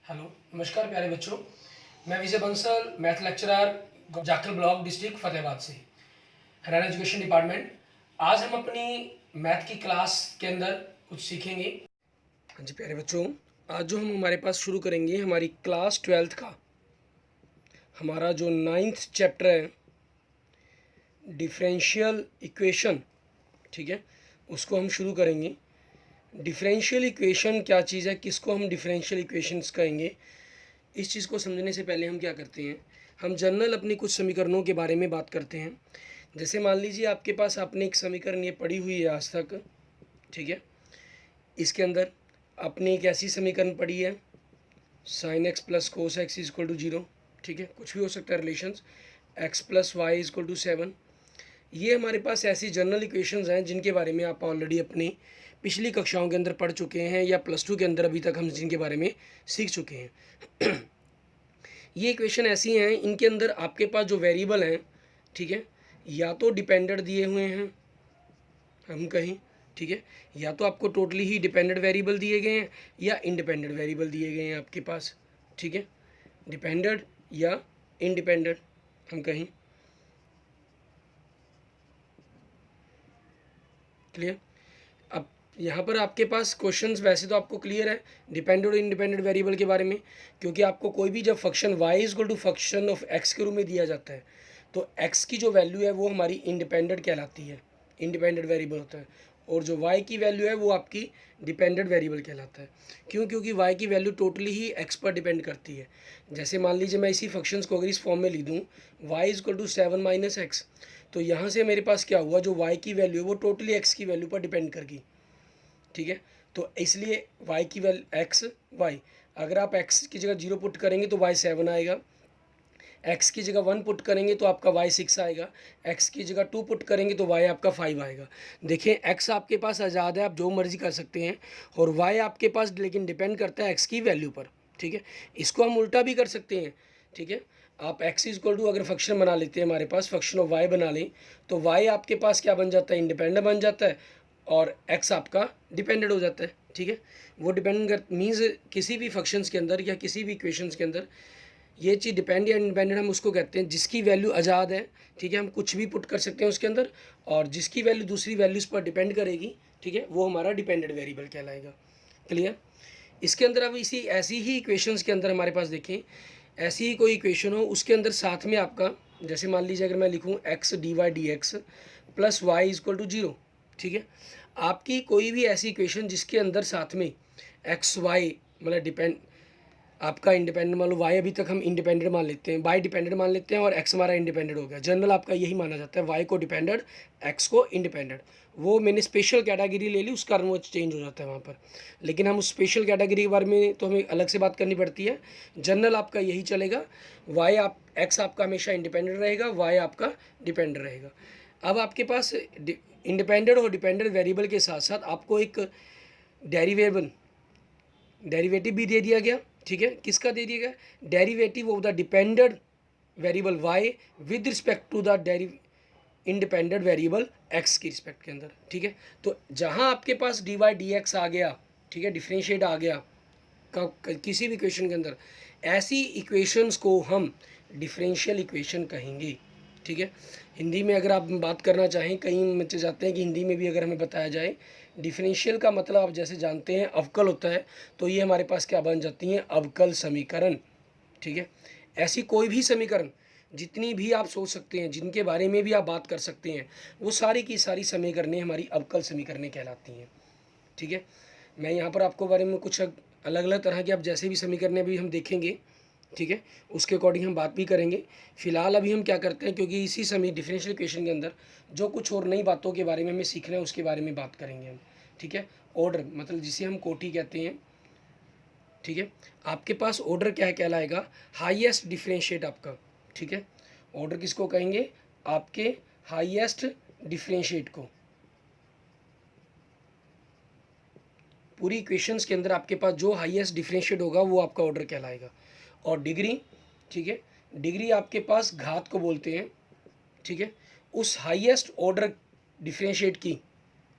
Hello, नमस्कार प्यारे बच्चों। मैं Vijay Bansal, math lecturer, Jakhal block, district Fatehabad से, हरियाणा एजुकेशन डिपार्टमेंट। आज हम अपनी मैथ की क्लास के अंदर कुछ सीखेंगे। हाँ जी प्यारे बच्चों, आज जो हम हमारे पास शुरू करेंगे हमारी क्लास 12th का हमारा जो 9th चैप्टर है, डिफरेंशियल इक्वेशन, ठीक है, उसको हम शुरू करेंगे। डिफरेंशियल इक्वेशन क्या चीज़ है, किसको हम डिफरेंशियल इक्वेशंस कहेंगे, इस चीज़ को समझने से पहले हम क्या करते हैं, हम जनरल अपनी कुछ समीकरणों के बारे में बात करते हैं। जैसे मान लीजिए आपके पास आपने एक समीकरण ये पढ़ी हुई है आज तक, ठीक है। इसके अंदर आपने एक ऐसी समीकरण पढ़ी है, sine x plus cos x is equal to 0, ठीक है, कुछ भी हो सकता है relations, x plus Y is equal to 7। ये हमारे पास ऐसी जनरल इक्वेशंस हैं जिनके बारे में आप ऑलरेडी अपनी पिछली कक्षाओं के अंदर पढ़ चुके हैं, या +2 के अंदर अभी तक हम जिनके बारे में सीख चुके हैं। ये इक्वेशन ऐसी हैं, इनके अंदर आपके पास जो वेरिएबल हैं, ठीक है, या तो डिपेंडेंट दिए हुए हैं हम कहीं, ठीक है, या तो आपको टोटली ही डिपेंडेंट वेरिएबल दिए गए हैं या इंडिपेंडेंट वेरिएबल दिए गए हैं आपके पास, ठीक है, डिपेंडेंट या इंडिपेंडेंट हम कहीं। क्लियर। अब यहाँ पर आपके पास क्वेश्चंस वैसे तो आपको क्लियर है डिपेंडेंट और इंडिपेंडेंट वेरिएबल के बारे में, क्योंकि आपको कोई भी जब function y is equal to function of x के रूप में दिया जाता है तो x की जो वैल्यू है वो हमारी इंडिपेंडेंट कहलाती है, इंडिपेंडेंट वेरिएबल होता है, और जो y की वैल्यू है वो आपकी डिपेंडेंट वेरिएबल कहलाता है। क्यों? क्योंकि y की वैल्यू टोटली ही x पर डिपेंड करती है। जैसे मान लीजिए मैं इसी फंक्शंस को अगर इस फॉर्म में लिख दूँ y is equal to 7 minus x, तो यहाँ से मेरे पास क्या हुआ, जो y की वैल्यू है वो टोटली x की वैल्यू पर डिपेंड करेगी, ठीक है। तो इसलिए y की वैल्यू x y, अगर आप x की जगह 0 पुट करेंगे तो y 7 आएगा, x की जगह 1 पुट करेंगे तो आपका y 6 आएगा, x की जगह 2 पुट करेंगे तो y आपका 5 आएगा। देखिए x आपके पास आज़ाद है, आप जो मर्जी कर सकते हैं, और y आपके पास लेकिन डिपेंड करता है x की वैल्यू पर, ठीक है। इसको हम उल्टा भी कर सकते हैं, ठीक है। आप x इज इक्वल टू अगर फंक्शन बना लेते हैं, हमारे पास फंक्शन ऑफ y बना लें, तो y आपके पास क्या बन जाता है, इंडिपेंडेंट बन जाता है, और x आपका डिपेंडेंट हो जाता है, ठीक है। वो डिपेंडेंट कर मीन्स किसी भी फंक्शंस के अंदर या किसी भी इक्वेशंस के अंदर ये चीज़ डिपेंड या इंडिपेंडेंट हम उसको कहते हैं जिसकी वैल्यू आज़ाद है, ठीक है, हम कुछ भी पुट कर सकते हैं उसके अंदर, और जिसकी वैल्यू दूसरी वैल्यूज़ पर डिपेंड करेगी, ठीक है, वो हमारा डिपेंडेंट वेरिएबल कहलाएगा। क्लियर। इसके अंदर अब इसी ऐसी ही इक्वेशंस के अंदर हमारे पास देखें, ऐसी ही कोई इक्वेशन हो, उसके अंदर साथ में आपका, जैसे मान लीजिए अगर मैं लिखूँ x d Y D x plus Y is equal to 0, ठीक है। आपकी कोई भी ऐसी इक्वेशन जिसके अंदर साथ में एक्स वाई मतलब डिपेंड आपका इंडिपेंडेंट मान लो, वाई अभी तक हम इंडिपेंडेंट मान लेते हैं, वाई डिपेंडेंट मान लेते हैं, और एक्स हमारा इंडिपेंडेंट हो गया। जनरल आपका यही माना जाता है, वाई को डिपेंडेंट, एक्स को इंडिपेंडेंट। वो मैंने स्पेशल कैटेगरी ले ली, उस कारण वो चेंज हो जाता है वहाँ पर, लेकिन हम उस स्पेशल कैटेगरी के बारे में तो हमें अलग से बात करनी पड़ती है। जनरल आपका यही चलेगा, वाई आप एक्स आपका हमेशा इंडिपेंडेंट रहेगा, वाई आपका डिपेंडेंट रहेगा। अब आपके पास इंडिपेंडेंट और डिपेंडेंट वेरिएबल के साथ साथ आपको एक डेरिवेटिव भी दे दिया गया, ठीक है। किसका दे दिया गया, derivative of the dependent variable y with respect to the independent variable x की रिस्पेक्ट के अंदर, ठीक है। तो जहां आपके पास dy dx आ गया, ठीक है, डिफरेंशिएट आ गया किसी भी इक्वेशन के अंदर, ऐसी इक्वेशंस को हम डिफरेंशियल इक्वेशन कहेंगे, ठीक है। हिंदी में अगर आप बात करना चाहें, कई बच्चे जाते हैं कि हिंदी में भी अगर हमें बताया जाए डिफरेंशियल का मतलब आप जैसे जानते हैं अवकल होता है, तो ये हमारे पास क्या बन जाती हैं, अवकल समीकरण, ठीक है। ऐसी कोई भी समीकरण जितनी भी आप सोच सकते हैं, जिनके बारे में भी आप बात कर सकते हैं, वो सारी की सारी समीकरणें हमारी अवकल समीकरणें कहलाती हैं, ठीक है। मैं यहाँ पर आपको बारे में कुछ अलग अलग तरह की आप जैसे भी समीकरणें भी हम देखेंगे, ठीक है, उसके अकॉर्डिंग हम बात भी करेंगे। फिलहाल अभी हम क्या करते हैं, क्योंकि इसी समय डिफरेंशियल इक्वेशन के अंदर जो कुछ और नई बातों के बारे में हमें सीखना है उसके बारे में बात करेंगे हम, ठीक है। ऑर्डर मतलब जिसे हम कोटि कहते हैं, ठीक है। आपके पास ऑर्डर क्या है कहलाएगा, हाईएस्ट डिफरेंशिएट आपका, ठीक है। ऑर्डर किसको कहेंगे, आपके हाईएस्ट डिफरेंशिएट को। पूरी इक्वेशंस के अंदर आपके पास जो हाईएस्ट डिफरेंशिएट होगा वो आपका ऑर्डर कहलाएगा। और डिग्री, ठीक है, डिग्री आपके पास घात को बोलते हैं, ठीक है, उस हाईएस्ट ऑर्डर डिफरेंशिएट की,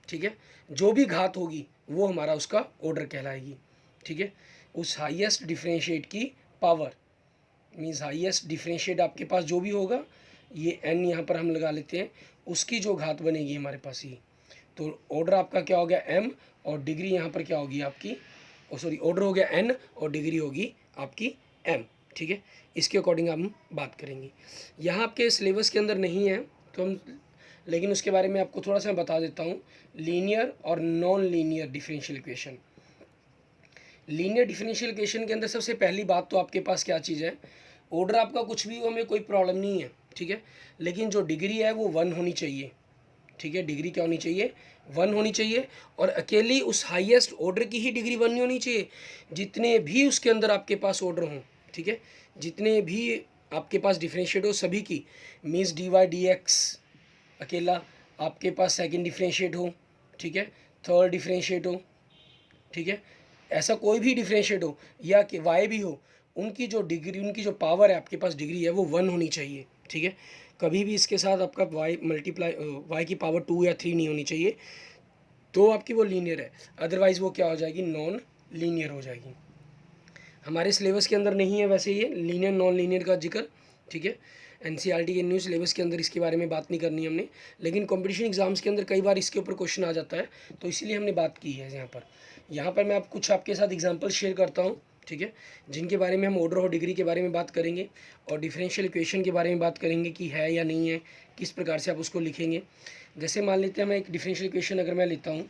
ठीक है, जो भी घात होगी वो हमारा उसका ऑर्डर कहलाएगी, ठीक है। उस हाईएस्ट डिफरेंशिएट की पावर, मीन्स हाईएस्ट डिफरेंशिएट आपके पास जो भी होगा, ये n यहाँ पर हम लगा लेते हैं, उसकी जो घात बनेगी हमारे पास ये, तो ऑर्डर आपका क्या हो गया m, और डिग्री यहाँ पर क्या होगी आपकी, सॉरी ऑर्डर हो गया n और डिग्री होगी आपकी m, ठीक है। इसके अकॉर्डिंग हम बात करेंगे। यहाँ आपके सिलेबस के अंदर नहीं है तो हम, लेकिन उसके बारे में आपको थोड़ा सा मैं बता देता हूँ। लीनियर और non linear differential equation. Linear differential equation के अंदर सबसे पहली बात तो आपके पास क्या चीज़ है, ऑर्डर आपका कुछ भी हो, हमें कोई प्रॉब्लम नहीं है, ठीक है, लेकिन जो डिग्री है वो 1 होनी चाहिए, ठीक है। डिग्री क्या होनी चाहिए, 1 होनी चाहिए, और अकेली उस हाईएस्ट ऑर्डर की ही डिग्री 1 नहीं होनी चाहिए, जितने भी उसके अंदर आपके पास ऑर्डर हों, ठीक है, जितने भी आपके पास डिफरेंशिएट हो सभी की, means d Y D x अकेला आपके पास सेकंड डिफरेंशिएट हो, ठीक है, थर्ड डिफरेंशिएट हो, ठीक है, ऐसा कोई भी डिफरेंशिएट हो या कि वाई भी हो, उनकी जो डिग्री, उनकी जो पावर है आपके पास डिग्री है वो 1 होनी चाहिए, ठीक है। कभी भी इसके साथ आपका वाई मल्टीप्लाई, वाई की पावर 2 या 3 नहीं होनी चाहिए, तो आपकी वो लीनियर है, अदरवाइज़ वो क्या हो जाएगी, नॉन लीनियर हो जाएगी। हमारे सिलेबस के अंदर नहीं है वैसे ये लीनियर नॉन लीनियर का जिक्र, ठीक है। एनसीईआरटी के न्यू सिलेबस के अंदर इसके बारे में बात नहीं करनी हमने, लेकिन कंपटीशन एग्जाम्स के अंदर कई बार इसके ऊपर क्वेश्चन आ जाता है, तो इसीलिए हमने बात की है यहाँ पर मैं आप कुछ आपके साथ एग्जाम्पल शेयर करता हूँ, ठीक है, जिनके बारे में हम ऑर्डर और डिग्री के बारे में बात करेंगे, और डिफरेंशियल इक्वेशन के बारे में बात करेंगे कि है या नहीं है, किस प्रकार से आप उसको लिखेंगे। जैसे मान लेते हैं मैं एक डिफरेंशियल इक्वेशन अगर मैं लेता हूँ,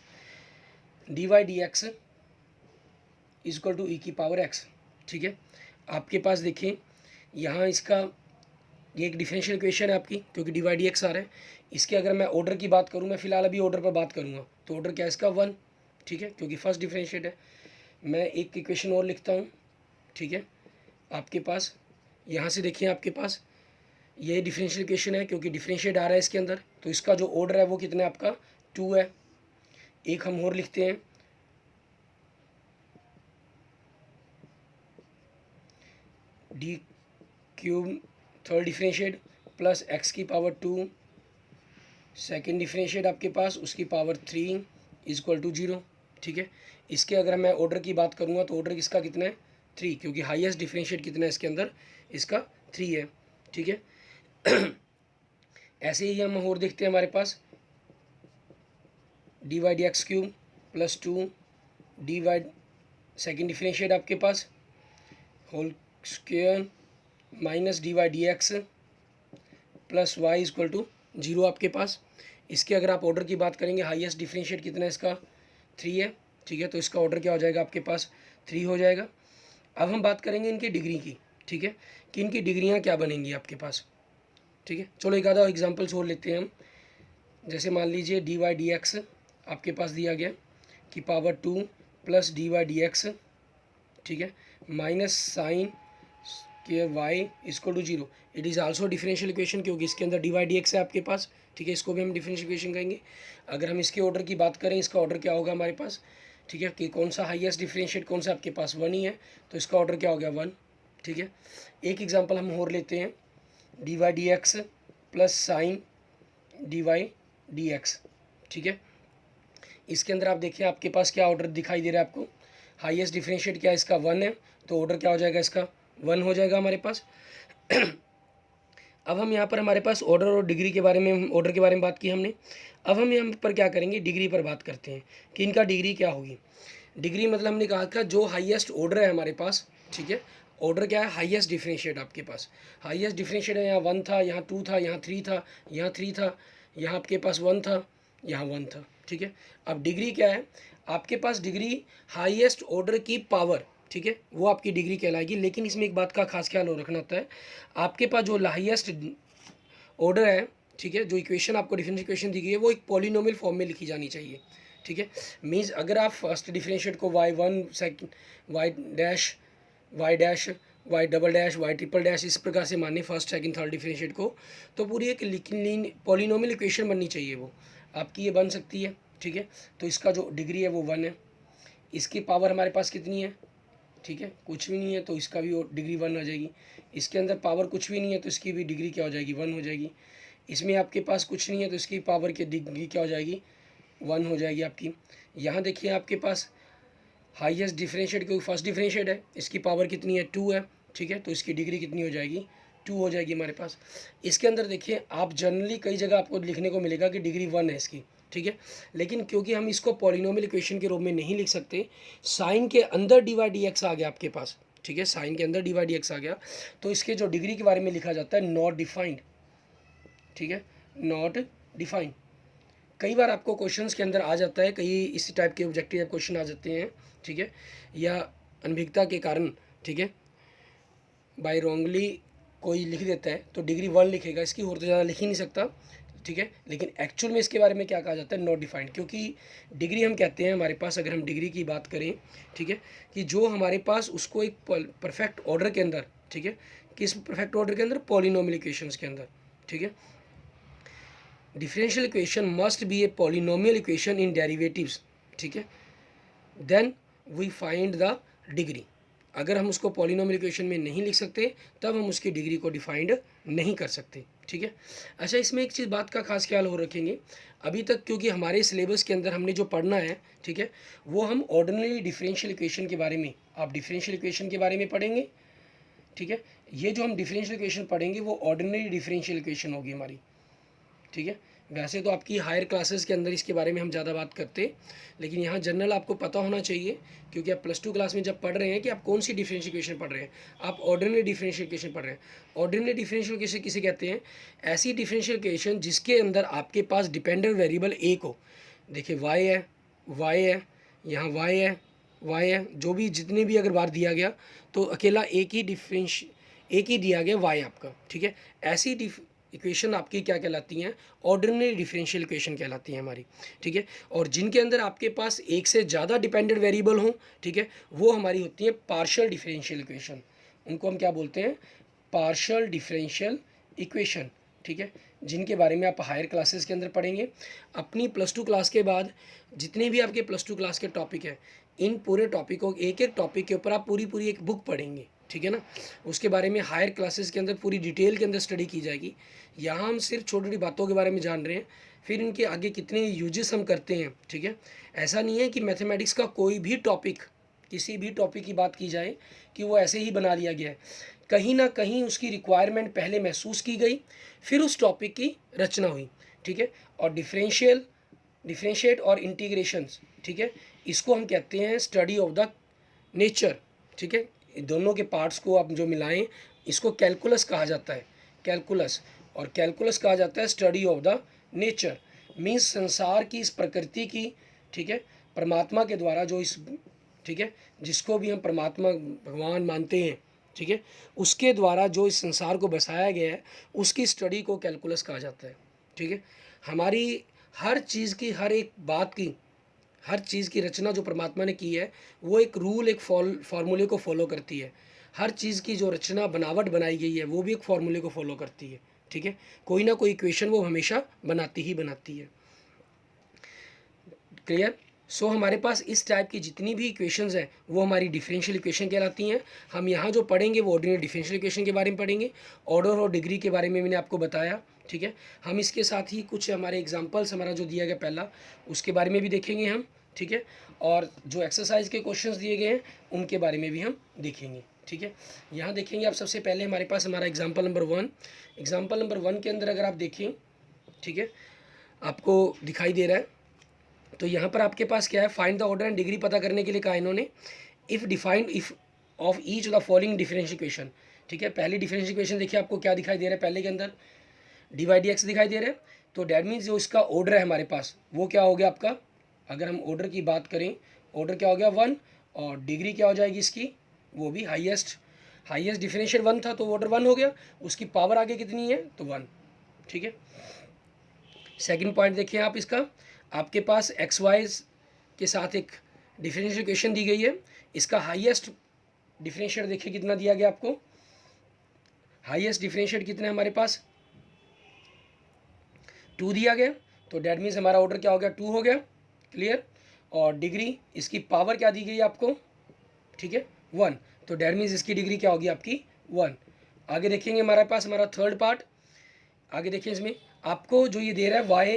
D Y D X is equal to E की पावर एक्स, ठीक है। आपके पास देखिए यहाँ इसका ये एक डिफरेंशियल इक्वेशन है आपकी, क्योंकि डी वाई डी एक्स आ रहा है। इसके अगर मैं ऑर्डर की बात करूँ, मैं फिलहाल अभी ऑर्डर पर बात करूँगा, तो ऑर्डर क्या है इसका 1, ठीक है, क्योंकि फर्स्ट डिफरेंशिएट है। मैं एक इक्वेशन और लिखता हूँ, ठीक है। आपके पास यहाँ से देखिए आपके पास ये डिफरेंशियल इक्वेशन है, क्योंकि डिफरेंशिएट आ रहा है इसके अंदर, तो इसका जो ऑर्डर है वो कितना है आपका 2 है। एक हम और लिखते हैं, D cube third differentiate plus x की पावर 2, सेकेंड डिफरेंशिएट आपके पास उसकी पावर 3 इज इक्वल टू 0, ठीक है। इसके अगर मैं ऑर्डर की बात करूँगा तो ऑर्डर किसका कितना है 3, क्योंकि हाईएस्ट डिफरेंशिएट कितना है इसके अंदर, इसका 3 है, ठीक है। ऐसे ही हम और देखते हैं हमारे पास D Y D X cube plus 2 D Y second differentiate आपके पास whole square minus D Y D x plus Y is equal to 0 आपके पास। इसके अगर आप ऑर्डर की बात करेंगे, हाईएस्ट डिफरेंशिएट कितना है इसका 3 है, ठीक है, तो इसका ऑर्डर क्या हो जाएगा आपके पास 3 हो जाएगा। अब हम बात करेंगे इनकी डिग्री की, ठीक है, कि इनकी डिग्रियाँ क्या बनेंगी आपके पास, ठीक है। चलो एक आधा एग्जाम्पल्स और लेते हैं हम। जैसे मान लीजिए डी वाई डी एक्स आपके पास दिया गया कि power 2 plus d Y D x, ठीक है, माइनस साइन के y is equal to 0, it is also differential equation, क्योंकि इसके अंदर डी वाई डी एक्स है आपके पास, ठीक है, इसको भी हम डिफरेंशियल इक्वेशन कहेंगे। अगर हम इसके ऑर्डर की बात करें, इसका ऑर्डर क्या होगा हमारे पास, ठीक है, कि कौन सा हाईएस्ट डिफरेंशिएट कौन सा आपके पास 1 ही है, तो इसका ऑर्डर क्या हो गया 1, ठीक है। एक एग्जाम्पल हम और लेते हैं, d Y D x plus sine d Y D x, ठीक है। इसके अंदर आप देखिए आपके पास क्या ऑर्डर दिखाई दे रहा है आपको, हाईएस्ट डिफरेंशिएट क्या है इसका 1 है, तो ऑर्डर क्या हो जाएगा इसका 1 हो जाएगा हमारे पास। अब हम यहाँ पर हमारे पास ऑर्डर और डिग्री के बारे में, ऑर्डर के बारे में बात की हमने। अब हम यहाँ पर क्या करेंगे, डिग्री पर बात करते हैं कि इनका डिग्री क्या होगी। डिग्री मतलब हमने कहा था जो हाईएस्ट ऑर्डर है हमारे पास, ठीक है, ऑर्डर क्या है हाईएस्ट डिफरेंशिएट आपके पास, हाईएस्ट डिफरेंशिएट है, यहाँ 1 था, यहाँ 2 था, यहाँ 3 था, यहाँ 3 था, यहाँ आपके पास 1 था, यहाँ 1 था, ठीक है। अब डिग्री क्या है आपके पास, डिग्री हाईएस्ट ऑर्डर की पावर, ठीक है, वो आपकी डिग्री कहलाएगी। लेकिन इसमें एक बात का खास ख्याल रखना होता है, आपके पास जो हाईएस्ट ऑर्डर है, ठीक है, जो इक्वेशन आपको डिफरेंशियल इक्वेशन दी गई है वो एक पॉलिनोमियल फॉर्म में लिखी जानी चाहिए, ठीक है। मीन्स अगर आप फर्स्ट डिफरेंशिएट को y1 second y dash y double dash y triple dash इस प्रकार से माने फर्स्ट सेकंड थर्ड डिफरेंशिएट को, तो पूरी एक पॉलिनोमियल इक्वेशन बननी चाहिए, वो आपकी ये बन सकती है, ठीक है। तो इसका जो डिग्री है वो 1 है, इसकी पावर हमारे पास कितनी है, ठीक है, कुछ भी नहीं है, तो इसका भी डिग्री 1 हो जाएगी। इसके अंदर पावर कुछ भी नहीं है, तो इसकी भी डिग्री क्या हो जाएगी 1 हो जाएगी। इसमें आपके पास कुछ नहीं है, तो इसकी पावर की डिग्री क्या हो जाएगी 1 हो जाएगी आपकी। यहाँ देखिए आपके पास हाईएस्ट डिफरेंशिएट क्योंकि फर्स्ट डिफरेंशिएट है, इसकी पावर कितनी है 2 है, ठीक है, तो इसकी डिग्री कितनी हो जाएगी 2 हो जाएगी हमारे पास। इसके अंदर देखिए आप जनरली कई जगह आपको लिखने को मिलेगा कि डिग्री 1 है इसकी, ठीक है, लेकिन क्योंकि हम इसको पॉलिनोमियल इक्वेशन के रूप में नहीं लिख सकते, साइन के अंदर डी वाई डी एक्स आ गया आपके पास, ठीक है, साइन के अंदर डी वाई डी एक्स आ गया, तो इसके जो डिग्री के बारे में लिखा जाता है नॉट डिफाइंड, ठीक है, नॉट डिफाइंड। कई बार आपको क्वेश्चंस के अंदर आ जाता है, कई इसी टाइप के ऑब्जेक्टिव क्वेश्चन आ जाते हैं, ठीक है, या अनभिज्ञता के कारण, ठीक है, बाय रॉन्गली कोई लिख देता है तो डिग्री 1 लिखेगा, इसकी और तो ज़्यादा लिख ही नहीं सकता, ठीक है, लेकिन एक्चुअल में इसके बारे में क्या कहा जाता है नॉट डिफाइंड, क्योंकि डिग्री हम कहते हैं हमारे पास, अगर हम डिग्री की बात करें, ठीक है, कि जो हमारे पास उसको एक परफेक्ट ऑर्डर के अंदर, ठीक है, किस परफेक्ट ऑर्डर के अंदर, पॉलिनोमियल इक्वेशंस के अंदर, ठीक है, differential equation must be a polynomial equation in derivatives, ठीक है, then we find the degree. अगर हम उसको पॉलिनोमियल इक्वेशन में नहीं लिख सकते तब हम उसकी डिग्री को डिफाइंड नहीं कर सकते, ठीक है। अच्छा, इसमें एक चीज़ बात का खास ख्याल हो रखेंगे, अभी तक क्योंकि हमारे सिलेबस के अंदर हमने जो पढ़ना है, ठीक है, वो हम ऑर्डिनरी डिफरेंशियल इक्वेशन के बारे में, आप डिफरेंशियल इक्वेशन के बारे में पढ़ेंगे, ठीक है, ये जो हम डिफरेंशियल इक्वेशन पढ़ेंगे वो ऑर्डिनरी डिफरेंशियल इक्वेशन होगी हमारी, ठीक है। वैसे तो आपकी हायर क्लासेस के अंदर इसके बारे में हम ज़्यादा बात करते, लेकिन यहाँ जनरल आपको पता होना चाहिए, क्योंकि आप +2 क्लास में जब पढ़ रहे हैं कि आप कौन सी डिफरेंशियल इक्वेशन पढ़ रहे हैं, आप ऑर्डिनरी डिफरेंशियल इक्वेशन पढ़ रहे हैं। ऑर्डिनरी डिफरेंशियल इक्वेशन किसे कहते हैं, ऐसी डिफरेंशियल इक्वेशन जिसके अंदर आपके पास डिपेंडेंट वेरिएबल एक हो, देखिए वाई है, वाई है, यहाँ वाई है, वाई है, जो भी जितने भी अगर बार दिया गया तो अकेला एक ही दिया गया वाई आपका, ठीक है, ऐसी इक्वेशन आपकी क्या कहलाती हैं, ऑर्डिनरी डिफरेंशियल इक्वेशन कहलाती हैं हमारी, ठीक है, और जिनके अंदर आपके पास एक से ज़्यादा डिपेंडेंट वेरिएबल हों, ठीक है, वो हमारी होती है पार्शियल डिफरेंशियल इक्वेशन, उनको हम क्या बोलते हैं, पार्शियल डिफरेंशियल इक्वेशन, ठीक है, जिनके बारे में आप हायर क्लासेस के अंदर पढ़ेंगे। अपनी +2 क्लास के बाद जितने भी आपके +2 क्लास के टॉपिक हैं, इन पूरे टॉपिकों, एक एक टॉपिक के ऊपर आप पूरी एक बुक पढ़ेंगे, ठीक है ना, उसके बारे में हायर क्लासेस के अंदर पूरी डिटेल के अंदर स्टडी की जाएगी। यहाँ हम सिर्फ छोटी छोटी बातों के बारे में जान रहे हैं, फिर इनके आगे कितने यूजेस हम करते हैं, ठीक है। ऐसा नहीं है कि मैथमेटिक्स का कोई भी टॉपिक, किसी भी टॉपिक की बात की जाए कि वो ऐसे ही बना लिया गया है, कहीं ना कहीं उसकी रिक्वायरमेंट पहले महसूस की गई, फिर उस टॉपिक की रचना हुई, ठीक है। और डिफरेंशिएट और इंटीग्रेशंस, ठीक है, इसको हम कहते हैं स्टडी ऑफ द नेचर, ठीक है, दोनों के पार्ट्स को आप जो मिलाएं इसको कैलकुलस कहा जाता है, कैलकुलस, और कैलकुलस कहा जाता है study of the nature, means संसार की इस प्रकृति की, ठीक है, परमात्मा के द्वारा जो इस, ठीक है, जिसको भी हम परमात्मा भगवान मानते हैं, ठीक है, उसके द्वारा जो इस संसार को बसाया गया है उसकी स्टडी को कैलकुलस कहा जाता है, ठीक है। हमारी हर चीज़ की, हर एक बात की, हर चीज़ की रचना जो परमात्मा ने की है वो एक रूल, एक फार्मूले को फॉलो करती है। हर चीज़ की जो रचना बनावट बनाई गई है वो भी एक फार्मूले को फॉलो करती है, ठीक है, कोई ना कोई इक्वेशन वो हमेशा बनाती ही बनाती है, क्लियर। सो हमारे पास इस टाइप की जितनी भी इक्वेशंस हैं वो हमारी डिफरेंशियल इक्वेशन कहलाती हैं। हम यहाँ जो पढ़ेंगे वो ऑर्डिनरी डिफरेंशियल इक्वेशन के बारे में पढ़ेंगे, ऑर्डर और डिग्री के बारे में मैंने आपको बताया, ठीक है। हम इसके साथ ही कुछ हमारे एग्जांपल्स, हमारा जो दिया गया पहला, उसके बारे में भी देखेंगे हम, ठीक है, और जो एक्सरसाइज के क्वेश्चंस दिए गए हैं उनके बारे में भी हम देखेंगे, ठीक है। यहाँ देखेंगे आप सबसे पहले हमारे पास हमारा एग्जाम्पल नंबर 1, एग्जाम्पल नंबर 1 के अंदर अगर आप देखें, ठीक है, आपको दिखाई दे रहा है, तो यहाँ पर आपके पास क्या है, find the order and degree पता करने के लिए कहा इन्होंने, if defined if of each the following differential equation, ठीक है। पहली डिफरेंशियल इक्वेशन देखिए आपको क्या दिखाई दे रहा है, पहले के अंदर डी वाई डी एक्स दिखाई दे रहा है, तो डैट मीन्स जो इसका ऑर्डर है हमारे पास वो क्या हो गया आपका, अगर हम ऑर्डर की बात करें, ऑर्डर क्या हो गया 1, और डिग्री क्या हो जाएगी इसकी, वो भी हाईएस्ट डिफरेंशियल 1 था तो ऑर्डर 1 हो गया, उसकी पावर आगे कितनी है तो 1, ठीक है। सेकंड पॉइंट देखिए आप, इसका आपके पास एक्स वाई के साथ एक डिफरेंशियल इक्वेशन दी गई है, इसका हाईएस्ट डिफरेंशिएट देखिए कितना दिया गया आपको, हाईएस्ट डिफरेंशिएट कितना है हमारे पास 2 दिया गया, तो डैट मीन्स हमारा ऑर्डर क्या हो गया 2 हो गया, क्लियर। और डिग्री इसकी पावर क्या दी गई आपको, ठीक है 1, तो डैट मीन्स इसकी डिग्री क्या होगी आपकी 1। आगे देखेंगे हमारे पास हमारा थर्ड पार्ट, आगे देखिए इसमें आपको जो ये दे रहा है वाई,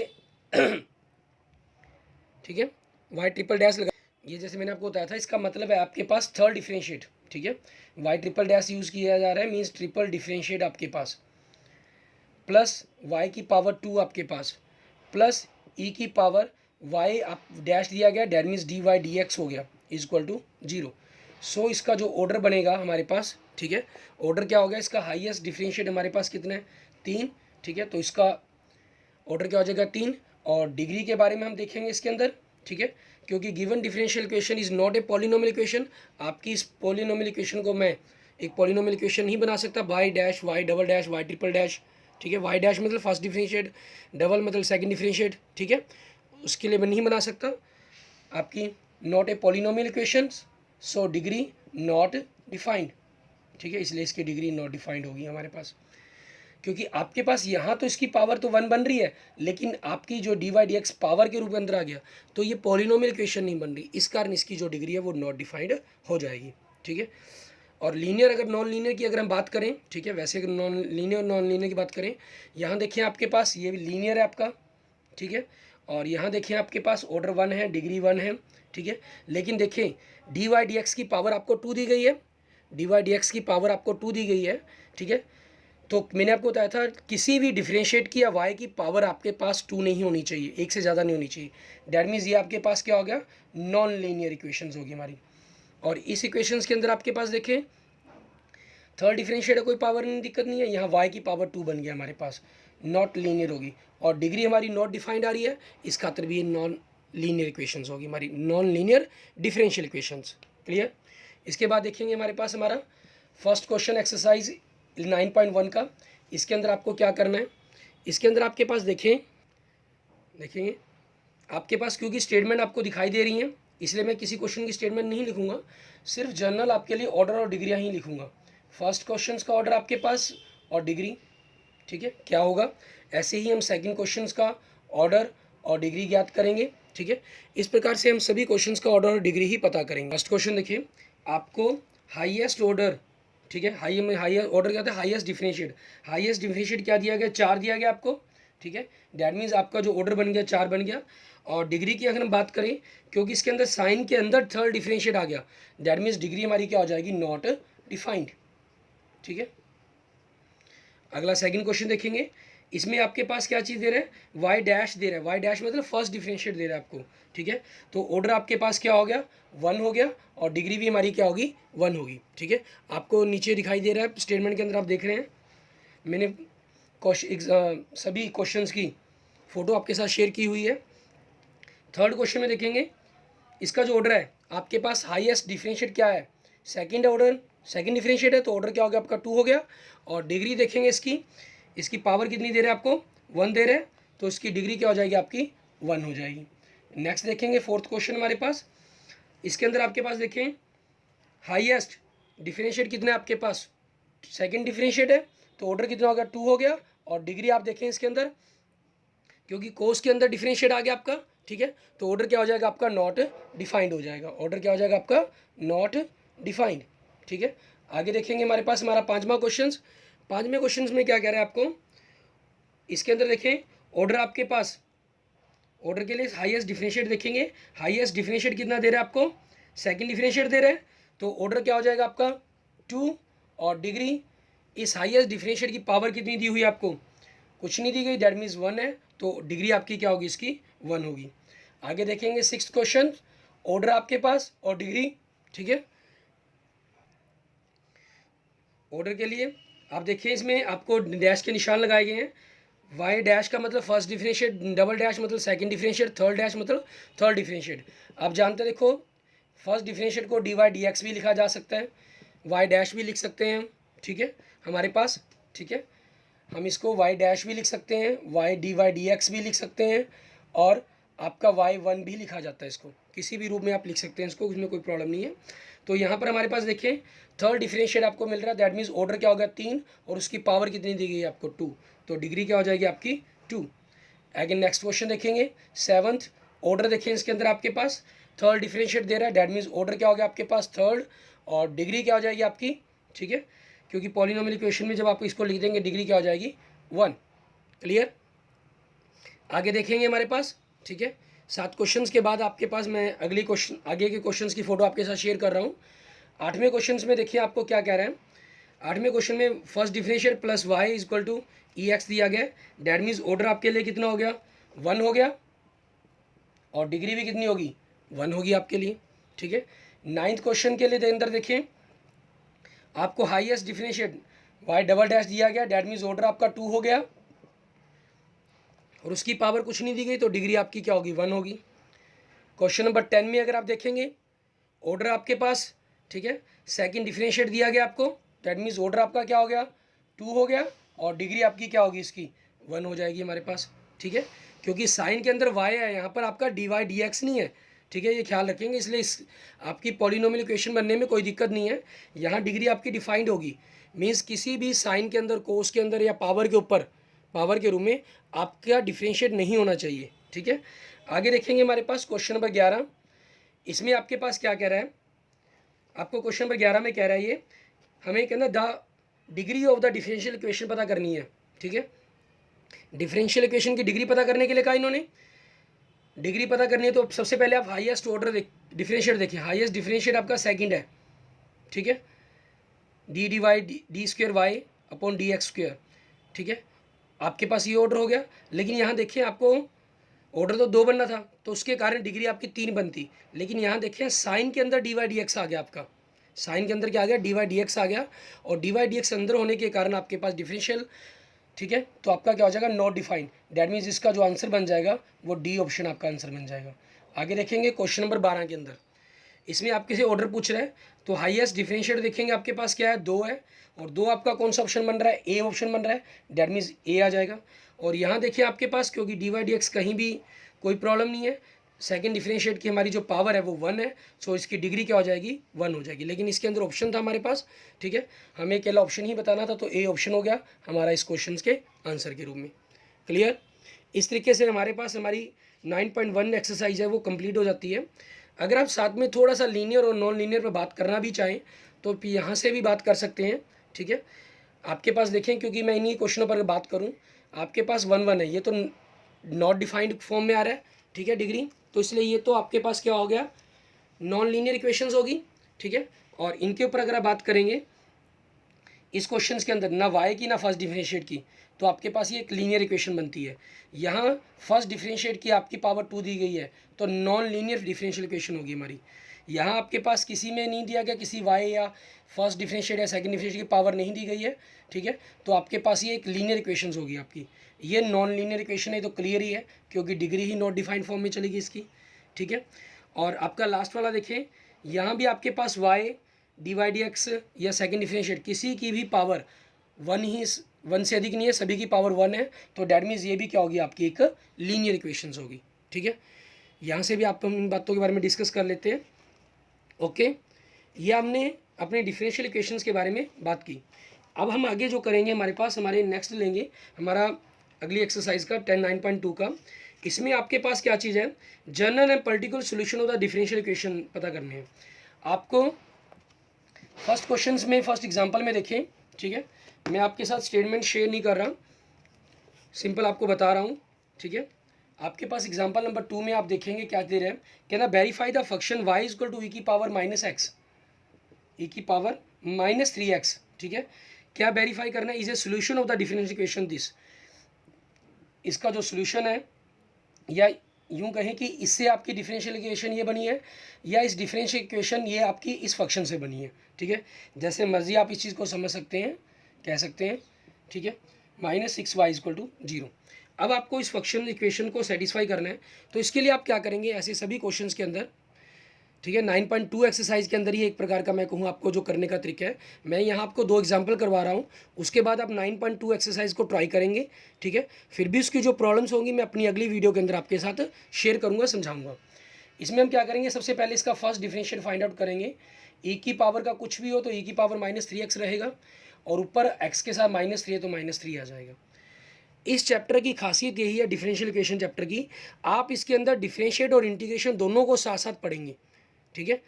ठीक है, वाई ट्रिपल डैश लगा, ये जैसे मैंने आपको बताया था, इसका मतलब है आपके पास थर्ड डिफरेंशिएट, ठीक है। वाई ट्रिपल डैश यूज़ किया जा रहा है, मीन्स ट्रिपल डिफरेंशिएट आपके पास, प्लस वाई की पावर 2 आपके पास, प्लस ई की पावर वाई आप डैश दिया गया, that means d Y D x हो गया इज इक्वल टू 0। सो इसका जो ऑर्डर बनेगा हमारे पास, ठीक है, ऑर्डर क्या हो गया इसका, हाईएस्ट डिफरेंशिएट हमारे पास कितना है, 3, ठीक है। तो इसका ऑर्डर क्या हो जाएगा, 3। और डिग्री के बारे में हम देखेंगे इसके अंदर, ठीक है, क्योंकि given differential equation is not a polynomial equation. आपकी इस पॉलिनोमियल इक्वेशन को मैं एक पॉलिनोमियल इक्वेशन नहीं बना सकता, y dash y double dash y triple dash, ठीक है। वाई डैश मतलब फर्स्ट डिफरेंशिएट, डबल मतलब सेकंड डिफरेंशिएट, ठीक है। उसके लिए मैं नहीं बना सकता आपकी, not a polynomial equation, so degree not defined, ठीक है। इसलिए इसकी डिग्री नॉट डिफाइंड होगी हमारे पास, क्योंकि आपके पास यहाँ तो इसकी पावर तो 1 बन रही है, लेकिन आपकी जो d Y D x power के रूप में अंदर आ गया, तो ये पॉलिनोमियल इक्वेशन नहीं बन रही, इस कारण इसकी जो डिग्री है वो नॉट डिफाइंड हो जाएगी, ठीक है। और लीनियर, अगर नॉन लीनियर की अगर हम बात करें, ठीक है, वैसे अगर नॉन लीनियर की बात करें, यहाँ देखिए आपके पास ये लीनियर है आपका, ठीक है। और यहाँ देखिए आपके पास ऑर्डर 1 है, डिग्री 1 है, ठीक है। लेकिन देखें डी वाई डी एक्स की पावर आपको 2 दी गई है, डी वाई डी एक्स की पावर आपको 2 दी गई है, ठीक है। तो मैंने आपको बताया था किसी भी डिफरेंशिएट की या वाई की पावर आपके पास 2 नहीं होनी चाहिए, एक से ज़्यादा नहीं होनी चाहिए। डैट मीन्स ये आपके पास क्या हो गया, नॉन लीनियर इक्वेशंस होगी हमारी। और इस इक्वेशंस के अंदर आपके पास देखें थर्ड डिफरेंशिएट है, कोई पावर नहीं, दिक्कत नहीं है, यहाँ वाई की पावर 2 बन गया हमारे पास, नॉट लीनियर होगी। और डिग्री हमारी नॉट डिफाइंड आ रही है, इस खातर भी ये नॉन लीनियर इक्वेशंस होगी हमारी, non linear differential equations. Clear. इसके बाद देखेंगे हमारे पास हमारा फर्स्ट क्वेश्चन एक्सरसाइज 9.1 का। इसके अंदर आपको क्या करना है, इसके अंदर आपके पास देखेंगे आपके पास, क्योंकि स्टेटमेंट आपको दिखाई दे रही हैं, इसलिए मैं किसी क्वेश्चन की स्टेटमेंट नहीं लिखूंगा, सिर्फ जनरल आपके लिए ऑर्डर और डिग्रियाँ ही लिखूंगा। फर्स्ट क्वेश्चन का ऑर्डर आपके पास और डिग्री, ठीक है, क्या होगा। ऐसे ही हम सेकंड क्वेश्चन का ऑर्डर और डिग्री ज्ञात करेंगे, ठीक है। इस प्रकार से हम सभी क्वेश्चंस का ऑर्डर और डिग्री ही पता करेंगे। फर्स्ट क्वेश्चन देखिए, आपको हाईएस्ट ऑर्डर, ठीक है, हाईएस्ट ऑर्डर क्या था, हाईएस्ट डिफरेंशिएट क्या दिया गया, 4 दिया गया आपको, ठीक है। डैट मीन्स आपका जो ऑर्डर बन गया 4 बन गया। और डिग्री की अगर हम बात करें, क्योंकि इसके अंदर साइन के अंदर थर्ड डिफरेंशिएट आ गया, डैट मीन्स डिग्री हमारी क्या हो जाएगी, नॉट डिफाइंड, ठीक है। अगला सेकंड क्वेश्चन देखेंगे, इसमें आपके पास क्या चीज़ दे रहा है, वाई डैश दे रहा है, वाई डैश मतलब फर्स्ट डिफरेंशिएट दे रहा है आपको, ठीक है। तो ऑर्डर आपके पास क्या हो गया, 1 हो गया, और डिग्री भी हमारी क्या होगी, 1 होगी, ठीक है। आपको नीचे दिखाई दे रहा है स्टेटमेंट के अंदर, आप देख रहे हैं मैंने सभी क्वेश्चंस की फ़ोटो आपके साथ शेयर की हुई है। थर्ड क्वेश्चन में देखेंगे, इसका जो ऑर्डर है आपके पास हाईएस्ट डिफरेंशिएट क्या है, सेकंड ऑर्डर, सेकंड डिफरेंशिएट है, तो ऑर्डर क्या हो गया आपका, 2 हो गया। और डिग्री देखेंगे इसकी पावर कितनी दे रहे हैं आपको, 1 दे रहे हैं, तो इसकी डिग्री क्या हो जाएगी आपकी, 1 हो जाएगी। नेक्स्ट देखेंगे फोर्थ क्वेश्चन हमारे पास, इसके अंदर आपके पास देखें हाईएस्ट डिफरेंशिएट कितना है आपके पास, सेकंड डिफरेंशिएट है, तो ऑर्डर कितना हो गया, 2 हो गया। और डिग्री आप देखें इसके अंदर, क्योंकि कोस के अंदर डिफरेंशिएट आ गया आपका, ठीक है, तो ऑर्डर क्या हो जाएगा आपका, नॉट डिफाइंड हो जाएगा, ऑर्डर क्या हो जाएगा आपका, नॉट डिफाइंड, ठीक है। आगे देखेंगे हमारे पास हमारा पांचवा क्वेश्चन, पांचवें क्वेश्चन में क्या कह रहा है आपको, इसके अंदर देखें ऑर्डर आपके पास, ऑर्डर के लिए हाईएस्ट डिफरेंशिएट देखेंगे, हाईएस्ट डिफरेंशिएट कितना दे रहा है आपको, सेकंड डिफरेंशिएट दे रहा है, तो ऑर्डर क्या हो जाएगा आपका, 2। और डिग्री, इस हाईएस्ट डिफरेंशिएट की पावर कितनी दी हुई है आपको, कुछ नहीं दी गई, दैट मीन्स 1 है, तो डिग्री आपकी क्या होगी, इसकी 1 होगी। आगे देखेंगे सिक्स्थ क्वेश्चन, ऑर्डर आपके पास और डिग्री, ठीक है। ऑर्डर के लिए आप देखिए इसमें आपको डैश के निशान लगाए गए हैं, वाई डैश का मतलब फर्स्ट डिफरेंशिएट, डबल डैश मतलब सेकंड डिफरेंशिएट, थर्ड डैश मतलब थर्ड डिफरेंशिएट। आप जानते देखो फर्स्ट डिफरेंशिएट को डी वाई डी एक्स भी लिखा जा सकता है, वाई डैश भी लिख सकते हैं, ठीक है, हमारे पास, ठीक है। हम इसको वाई डैश भी लिख सकते हैं, वाई डी एक्स भी लिख सकते हैं, और आपका y1 भी लिखा जाता है, इसको किसी भी रूप में आप लिख सकते हैं इसको, उसमें कोई प्रॉब्लम नहीं है। तो यहाँ पर हमारे पास देखिए थर्ड डिफरेंशिएट आपको मिल रहा है, दैट मीन्स ऑर्डर क्या होगा, 3, और उसकी पावर कितनी दी गई है आपको, 2, तो डिग्री क्या हो जाएगी आपकी, 2। अगेन नेक्स्ट क्वेश्चन देखेंगे, सेवंथ ऑर्डर देखें, इसके अंदर आपके पास थर्ड डिफरेंशिएट दे रहा है, दैट मीन्स ऑर्डर क्या हो गया आपके पास, थर्ड, और डिग्री क्या हो जाएगी आपकी, ठीक है, क्योंकि पॉलिनोमियल इक्वेशन में जब आप इसको लिख देंगे डिग्री क्या हो जाएगी, 1। क्लियर। आगे देखेंगे हमारे पास, ठीक है, 7 क्वेश्चंस के बाद आपके पास मैं अगली क्वेश्चन आगे के क्वेश्चंस की फ़ोटो आपके साथ शेयर कर रहा हूँ। 8वें क्वेश्चंस में देखिए आपको क्या कह रहा है। 8वें क्वेश्चन में first differentiate plus Y is equal to e x दिया गया है। डैट मीन्स ऑर्डर आपके लिए कितना हो गया, 1 हो गया, और डिग्री भी कितनी होगी, 1 होगी आपके लिए। ठीक है। 9th क्वेश्चन के लिए अंदर देखिए आपको highest differentiate y double dash दिया गया। डैट मीन्स ऑर्डर आपका 2 हो गया और उसकी पावर कुछ नहीं दी गई, तो डिग्री आपकी क्या होगी, 1 होगी। क्वेश्चन नंबर 10 में अगर आप देखेंगे ऑर्डर आपके पास, ठीक है, सेकंड डिफरेंशिएट दिया गया आपको। दैट मीन्स ऑर्डर आपका क्या हो गया, 2 हो गया, और डिग्री आपकी क्या होगी, इसकी 1 हो जाएगी हमारे पास। ठीक है, क्योंकि साइन के अंदर वाई है, यहाँ पर आपका डी वाई डी एक्स नहीं है। ठीक है, ये ख्याल रखेंगे, इसलिए इस आपकी पॉलिनोमियल इक्वेशन बनने में कोई दिक्कत नहीं है। यहाँ डिग्री आपकी डिफाइंड होगी, मीन्स किसी भी साइन के अंदर, कोस के अंदर या पावर के ऊपर, पावर के रूप में आपका डिफरेंशिएट नहीं होना चाहिए। ठीक है, आगे देखेंगे हमारे पास क्वेश्चन नंबर 11। इसमें आपके पास क्या कह रहा है, आपको क्वेश्चन नंबर 11 में कह रहा है ये हमें कहना the degree of the differential equation पता करनी है। ठीक है, डिफरेंशियल इक्वेशन की डिग्री पता करने के लिए कहा इन्होंने, डिग्री पता करनी है तो सबसे पहले आप हाईएस्ट ऑर्डर डिफरेंशिएट देखिए। हाईएस्ट डिफरेंशिएट आपका सेकंड है। ठीक है, d d Y d square y upon d x square. ठीक है, आपके पास ये ऑर्डर हो गया, लेकिन यहाँ देखिए आपको ऑर्डर तो 2 बनना था, तो उसके कारण डिग्री आपकी 3 बनती। लेकिन यहाँ देखें साइन के अंदर डी वाई डी एक्स आ गया, आपका साइन के अंदर क्या आ गया, डी वाई डी एक्स आ गया, और डी वाई डी एक्स अंदर होने के कारण आपके पास डिफरेंशियल, ठीक है, तो आपका क्या हो जाएगा, नॉट डिफाइंड। दैट मीन्स इसका जो आंसर बन जाएगा वो डी ऑप्शन आपका आंसर बन जाएगा। आगे देखेंगे क्वेश्चन नंबर 12 के अंदर, इसमें आपके से ऑर्डर पूछ रहे हैं, तो हाईएस्ट डिफरेंशिएट देखेंगे आपके पास क्या है, 2 है, और 2 आपका कौन सा ऑप्शन बन रहा है, ए ऑप्शन बन रहा है। दैट मीन्स ए आ जाएगा। और यहाँ देखिए आपके पास, क्योंकि डी वाई डी एक्स कहीं भी कोई प्रॉब्लम नहीं है, सेकंड डिफरेंशिएट की हमारी जो पावर है वो 1 है, सो इसकी डिग्री क्या हो जाएगी, 1 हो जाएगी। लेकिन इसके अंदर ऑप्शन था हमारे पास, ठीक है, हमें अकेला ऑप्शन ही बताना था, तो ए ऑप्शन हो गया हमारा इस क्वेश्चन के आंसर के रूप में। क्लियर। इस तरीके से हमारे पास हमारी 9.1 एक्सरसाइज है वो कंप्लीट हो जाती है। अगर आप साथ में थोड़ा सा लीनियर और नॉन लीनियर पर बात करना भी चाहें तो यहाँ से भी बात कर सकते हैं। ठीक है, आपके पास देखें, क्योंकि मैं इन्हीं क्वेश्चनों पर बात करूँ, आपके पास 1 है, ये तो नॉट डिफाइंड फॉर्म में आ रहा है। ठीक है, डिग्री, तो इसलिए ये तो आपके पास क्या हो गया, नॉन लीनियर इक्वेशंस होगी। ठीक है, और इनके ऊपर अगर आप बात करेंगे इस क्वेश्चन के अंदर, ना वाई की ना फर्स्ट डिफरेंशिएट की, तो आपके पास ये एक लीनियर इक्वेशन बनती है। यहाँ फर्स्ट डिफरेंशिएट की आपकी पावर 2 दी गई है, तो नॉन लीनियर डिफरेंशियल इक्वेशन होगी हमारी। यहाँ आपके पास किसी में नहीं दिया गया, किसी वाई या फर्स्ट डिफरेंशिएट या सेकंड डिफरेंशिएट की पावर नहीं दी गई है। ठीक है, तो आपके पास ये एक लीनियर इक्वेशन होगी आपकी। ये नॉन लीनियर इक्वेशन है तो क्लियर ही है, क्योंकि degree he not defined form में चलेगी इसकी। ठीक है, और आपका लास्ट वाला देखें, यहाँ भी आपके पास Y D Y D X या सेकंड डिफरेंशिएट किसी की भी पावर 1 से अधिक नहीं है, सभी की पावर 1 है, तो डैट मीन्स ये भी क्या होगी, आपकी एक लीनियर इक्वेशंस होगी। ठीक है, यहाँ से भी आप इन बातों के बारे में डिस्कस कर लेते हैं। ओके, ये हमने अपने डिफरेंशियल इक्वेशंस के बारे में बात की। अब हम आगे जो करेंगे, हमारे पास हमारे नेक्स्ट लेंगे हमारा अगली एक्सरसाइज का 10.9.2 का। इसमें आपके पास क्या चीज़ है, general and particular solution of the differential equation पता करने हैं आपको। फर्स्ट क्वेश्चन में, फर्स्ट एग्जाम्पल में देखें। ठीक है, मैं आपके साथ स्टेटमेंट शेयर नहीं कर रहा, सिंपल आपको बता रहा हूँ। ठीक है, आपके पास एग्जाम्पल नंबर 2 में आप देखेंगे क्या दे रहे हैं, कहना verify the function y equal to E की पावर -x, ई की पावर -3x। ठीक है, क्या वेरीफाई करना है, is a solution of the differential equation this, इसका जो सोल्यूशन है, या यूं कहें कि इससे आपकी डिफरेंशियल इक्वेशन ये बनी है, या इस डिफरेंशियल इक्वेशन ये आपकी इस फंक्शन से बनी है। ठीक है, जैसे मर्जी आप इस चीज़ को समझ सकते हैं, कह सकते हैं। ठीक है, -6y इक्वल टू 0। अब आपको इस फंक्शन इक्वेशन को सेटिस्फाई करना है, तो इसके लिए आप क्या करेंगे, ऐसे सभी क्वेश्चंस के अंदर, ठीक है, 9.2 एक्सरसाइज के अंदर ही एक प्रकार का मैं कहूँ आपको जो करने का तरीका है, मैं यहाँ आपको 2 एग्जांपल करवा रहा हूँ, उसके बाद आप 9.2 एक्सरसाइज को ट्राई करेंगे। ठीक है, फिर भी उसकी जो प्रॉब्लम्स होंगी मैं अपनी अगली वीडियो के अंदर आपके साथ शेयर करूँगा, समझाऊँगा। इसमें हम क्या करेंगे, सबसे पहले इसका फर्स्ट डिफरेंशियल फाइंड आउट करेंगे। ई की पावर का कुछ भी हो तो ई की पावर -3x रहेगा, और ऊपर x के साथ -3 है तो -3 आ जाएगा। इस चैप्टर की खासियत यही है, डिफरेंशियल इक्वेशन चैप्टर की, आप इसके अंदर डिफरेंशिएट और इंटीग्रेशन दोनों को साथ साथ पढ़ेंगे। ठीक है,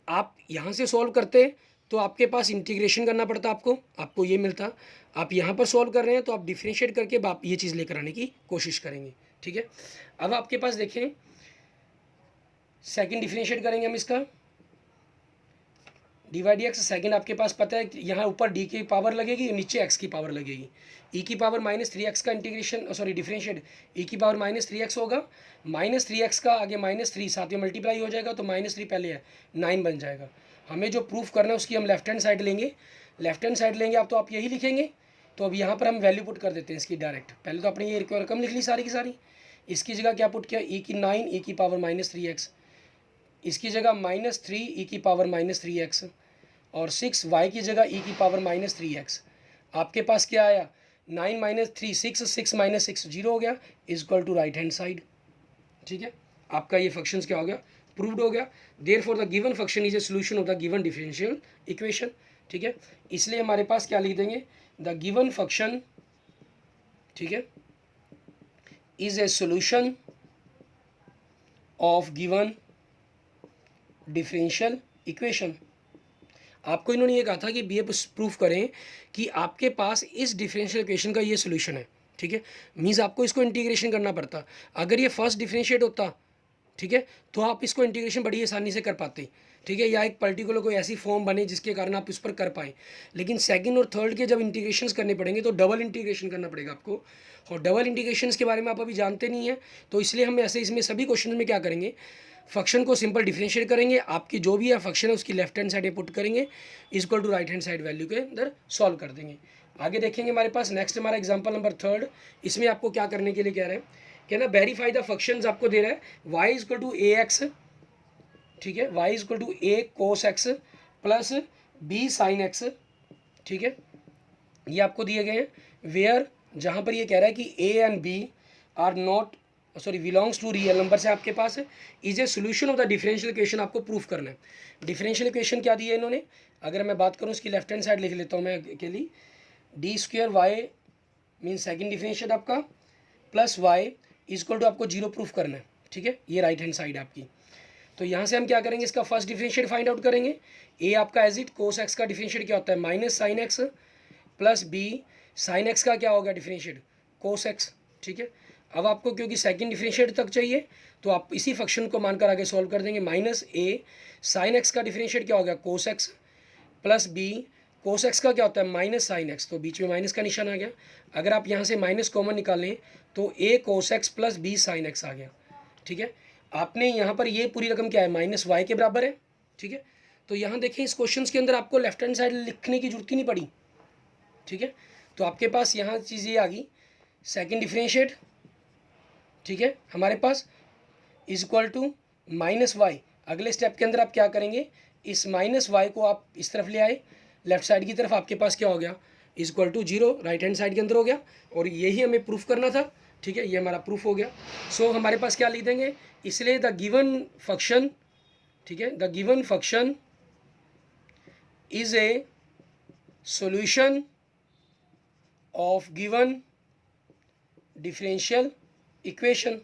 आप यहाँ से सॉल्व करते तो आपके पास इंटीग्रेशन करना पड़ता, आपको ये मिलता। आप यहाँ पर सॉल्व कर रहे हैं तो आप डिफरेंशिएट करके आप ये चीज़ लेकर आने की कोशिश करेंगे। ठीक है, अब आपके पास देखें सेकंड डिफरेंशिएट करेंगे हम इसका, d Y D x. Second आपके पास पता है कि यहाँ ऊपर डी की पावर लगेगी, नीचे एक्स की पावर लगेगी। ई की पावर -3x का इंटीग्रेशन सॉरी डिफरेंशिएट ई की पावर -3x होगा, -3x का आगे -3 साथ में मल्टीप्लाई हो जाएगा, तो -3 पहले है 9 बन जाएगा। हमें जो प्रूफ करना है उसकी हम लेफ्ट हैंड साइड लेंगे, लेफ्ट हैंड साइड लेंगे आप, तो आप यही लिखेंगे। तो अब यहाँ पर हम वैल्यू पुट कर देते हैं इसकी डायरेक्ट। पहले तो आपने ये रकम लिख ली सारी की सारी, इसकी जगह क्या पुट किया, ई की 9 ई की पावर -3x, इसकी जगह -3 ई की पावर -3x, और 6 वाई की जगह ई की पावर -3x। आपके पास क्या आया, 9 - 3 6, 6 - 6 0 हो गया, is equal to right hand side. ठीक है, आपका ये फंक्शंस क्या हो गया, प्रूव्ड हो गया। Therefore the given function is a solution of the given differential equation. ठीक है, इसलिए हमारे पास क्या लिख देंगे, द गिवन फंक्शन, ठीक है, is a solution of given differential equation. आपको इन्होंने ये कहा था कि ये प्रूफ करें कि आपके पास इस डिफरेंशियल इक्वेशन का ये सोल्यूशन है। ठीक है, मीन्स आपको इसको इंटीग्रेशन करना पड़ता। अगर ये फर्स्ट डिफरेंशिएट होता, ठीक है, तो आप इसको इंटीग्रेशन बड़ी आसानी से कर पाते। ठीक है, या एक पर्टिकुलर कोई ऐसी फॉर्म बने जिसके कारण आप इस पर कर पाएँ। लेकिन सेकंड और थर्ड के जब इंटीग्रेशंस करने पड़ेंगे तो डबल इंटीग्रेशन करना पड़ेगा आपको, और डबल इंटीग्रेशंस के बारे में आप अभी जानते नहीं हैं। तो इसलिए हम ऐसे इसमें सभी क्वेश्चन में क्या करेंगे, फंक्शन को सिंपल डिफरेंशिएट करेंगे, आपकी जो भी है फंक्शन है उसकी लेफ्ट हैंड साइड में पुट करेंगे, equal to right hand side value के अंदर सॉल्व कर देंगे। आगे देखेंगे हमारे पास नेक्स्ट हमारा एग्जांपल नंबर 3। इसमें आपको क्या करने के लिए कह रहे हैं, क्या ना, वेरीफाई द फंक्शंस आपको दे रहा है y equal to a x, ठीक है, y equal to a cos x plus B sine x. ठीक है, ये आपको दिए गए हैं, वेयर जहाँ पर ये कह रहा है कि a and b are not belongs to real number से आपके पास है, is a solution of the differential equation आपको प्रूफ करना है। डिफरेंशियल इक्वेशन क्या दी है इन्होंने, अगर मैं बात करूँ इसकी लेफ्ट हैंड साइड लिख लेता हूँ मैं अकेली, d square y mean second differential आपका प्लस वाई इक्वल टू आपको 0 प्रूफ करना है। ठीक है, ये राइट हैंड साइड आपकी। तो यहाँ से हम क्या करेंगे, इसका फर्स्ट डिफरेंशिएट फाइंड आउट करेंगे। ए आपका एज इट कोस एक्स का डिफरेंशिएट क्या होता है, minus sine x, plus B sine x का क्या होगा डिफरेंशिएट, कोस एक्स। ठीक है, अब आपको क्योंकि सेकंड डिफरेंशिएट तक चाहिए तो आप इसी फंक्शन को मानकर आगे सॉल्व कर देंगे। माइनस ए साइन एक्स का डिफरेंशिएट क्या होगा, cos x, plus b cos x का क्या होता है, माइनस साइन एक्स, तो बीच में माइनस का निशान आ गया। अगर आप यहाँ से माइनस कॉमन निकालें तो A cos x plus B sine X आ गया। ठीक है, आपने यहाँ पर ये पूरी रकम क्या है, माइनस वाई के बराबर है। ठीक है, तो यहाँ देखें इस क्वेश्चन के अंदर आपको लेफ्ट हैंड साइड लिखने की जरूरत ही नहीं पड़ी। ठीक है, तो आपके पास यहाँ चीज़ ये आ गई, सेकेंड डिफरेंशिएट, ठीक है, हमारे पास is equal to minus Y. अगले स्टेप के अंदर आप क्या करेंगे, इस माइनस वाई को आप इस तरफ ले आए, लेफ्ट साइड की तरफ, आपके पास क्या हो गया, is equal to 0 right hand side के अंदर हो गया। और यही हमें प्रूफ करना था। ठीक है, ये हमारा प्रूफ हो गया। सो हमारे पास क्या लिख देंगे, इसलिए द गिवन फंक्शन, ठीक है, the given function is a solution of given differential equation.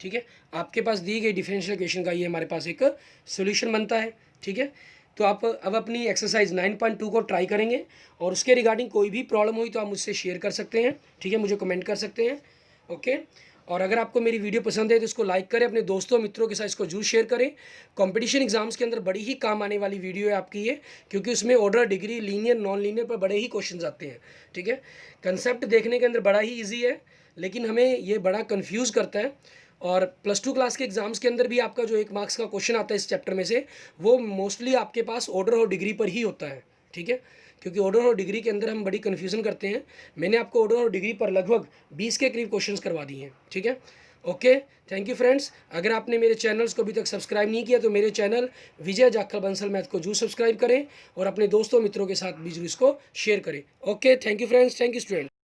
ठीक है, आपके पास दी गई डिफरेंशियल इक्वेशन का ये हमारे पास एक सॉल्यूशन बनता है। ठीक है, तो आप अब अपनी एक्सरसाइज 9.2 को ट्राई करेंगे, और उसके रिगार्डिंग कोई भी प्रॉब्लम हुई तो आप मुझसे शेयर कर सकते हैं। ठीक है, मुझे कमेंट कर सकते हैं। ओके, और अगर आपको मेरी वीडियो पसंद है तो इसको लाइक करें, अपने दोस्तों मित्रों के साथ इसको जरूर शेयर करें। कंपटीशन एग्जाम्स के अंदर बड़ी ही काम आने वाली वीडियो है आपकी ये, क्योंकि उसमें order, degree, linear, non linear पर बड़े ही क्वेश्चंस आते हैं। ठीक है, कंसेप्ट देखने के अंदर बड़ा ही ईजी है, लेकिन हमें ये बड़ा कन्फ्यूज़ करता है। और +2 क्लास के एग्जाम्स के अंदर भी आपका जो 1 मार्क्स का क्वेश्चन आता है इस चैप्टर में से, वो मोस्टली आपके पास ऑर्डर और डिग्री पर ही होता है। ठीक है, क्योंकि ऑर्डर और डिग्री के अंदर हम बड़ी कन्फ्यूज़न करते हैं। मैंने आपको ऑर्डर और डिग्री पर लगभग 20 के करीब क्वेश्चंस करवा दिए हैं। ठीक है, ओके, थैंक यू फ्रेंड्स। अगर आपने मेरे चैनल्स को अभी तक सब्सक्राइब नहीं किया तो मेरे चैनल विजय जाखल बंसल मैथ को जरूर सब्सक्राइब करें, और अपने दोस्तों मित्रों के साथ भी जरूर इसको शेयर करें। Okay, thank you friends, thank you student.